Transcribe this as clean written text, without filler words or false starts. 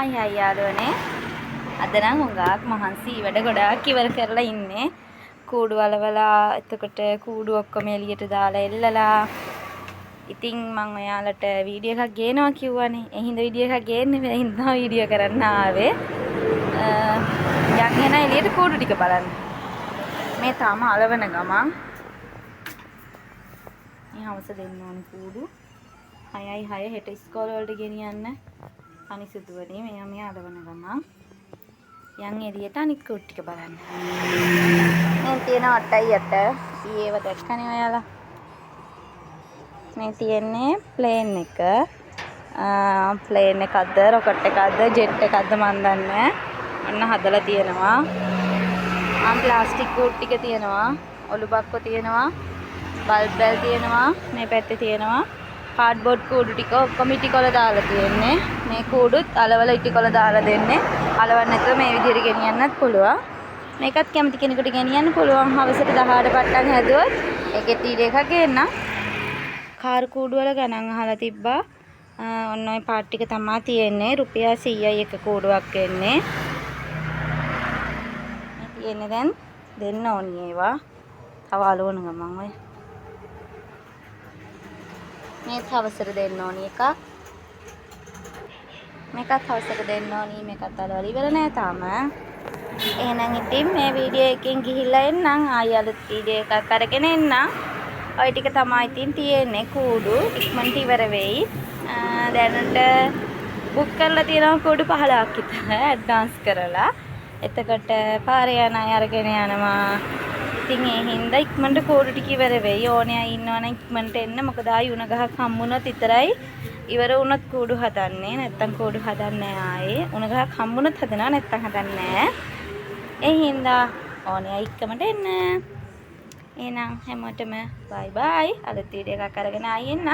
හයි යාළුවනේ. අද නම් හුඟක් මහන්සි වැඩ ගොඩාක් ඉවර කරලා ඉන්නේ. කූඩු වලවලා එතකොට කූඩු ඔක්කොම එළියට දාලා එල්ලලා. ඉතින් මම ඔයාලට වීඩියෝ එකක් ගේනවා කිව්වනේ. ඒ හින්දා වීඩියෝ එකක් ගේන්නේ මේ හින්දා වීඩියෝ කරන්න ආවේ. යන් එන එළියට කූඩු ටික බලන්න. මේ තාම අලවන ගමන්. මේ හවස දෙන්න ඕනේ කූඩු. 6යි 6 හෙට ඉස්කෝලේ වලට ගෙනියන්න. අනිසුදුවනේ මේ අලවන ගමන්. යන් එළියට අනිත් කූඩු ටික බලන්න. මේ තියෙන 8යි 8. ඊයේව දැක්කනේ ඔයාලා. මේ තියෙන්නේ ප්ලේන් එක. ප්ලේන් එකක්ද රොකට් එකක්ද ජෙට් එකක්ද මන් දන්නේ නැහැ. ඔන්න හදලා තියෙනවා. ප්ලාස්ටික් කූඩු ටික තියෙනවා. ඔලු බක්කෝ තියෙනවා. බල්බ් බැල් තියෙනවා. මේ පැත්තේ තියෙනවා. කාඩ්බෝඩ් කූඩු ටික ඔක්කොම ඉටිකොල දාලා තියෙන්නේ. මේ කූඩුත් අලවල ඉටිකොල දාලා දෙන්නේ. අලවන්න නැතුව මේ විදිහට ගෙනියන්නත් පුළුවන්. මේකත් කැමති කෙනෙකුට ගෙනියන්න පුළුවන්. හවසට 18 පට්ටම් හැදුවොත් ඒකේ ටීඩ එකක් ගේන්න. කාර් කූඩු වල ගණන් අහලා තිබ්බා. ඔන්න ඔය පාට් ටික තමයි තියෙන්නේ. රුපියල් 100යි එක කූඩුවක් එන්නේ. මේ තියෙන්නේ දැන් දෙන්න ඕනි ඒවා. තව අලවන ගමන් ඔය මේ හවසට දෙන්න ඕනි එකක්. මේකත් හවසට දෙන්න ඕනි. මේකත් අලවල ඉවර නෑ තාම. එහෙනම් ඉතින් මේ වීඩියෝ එකෙන් ගිහිල්ලා එන්නම්. ආයෙ අලුත් වීඩියෝ එකක් අරගෙන එන්නම්. ඔය ටික තමයි ඉතින් තියෙන්නේ කූඩු. ඉක්මනට ඉවර වෙයි. දැනට බුක් කරලා තියෙනවා කූඩු 15ක් විතර ඇඩ්වාන්ස් කරලා. එතකොට පාරේ යන අය අරගෙන යනවා. ඉතින් ඒ හින්දා ඉක්මනට කූඩු ටික ඉවර වෙයි. ඕනේ අය ඉන්නවනම් ඉක්මනට එන්න. මොකද ආයි උණ ගහක් හම්බුනොත් විතරයි ඉවර වුණොත් කූඩු හදන්නේ. නැත්තම් කූඩු හදන්නේ ආයේ. උණ ගහක් හම්බුනොත් හදනවා නැත්තම් හදන්නේ නැහැ. ඒ හින්දා ඕනේ අය ඉක්මනට එන්න. එහෙනම් හැමෝටම බයි බයි. අද වීඩියෝ එකක් අරගෙන ආයෙ එන්න.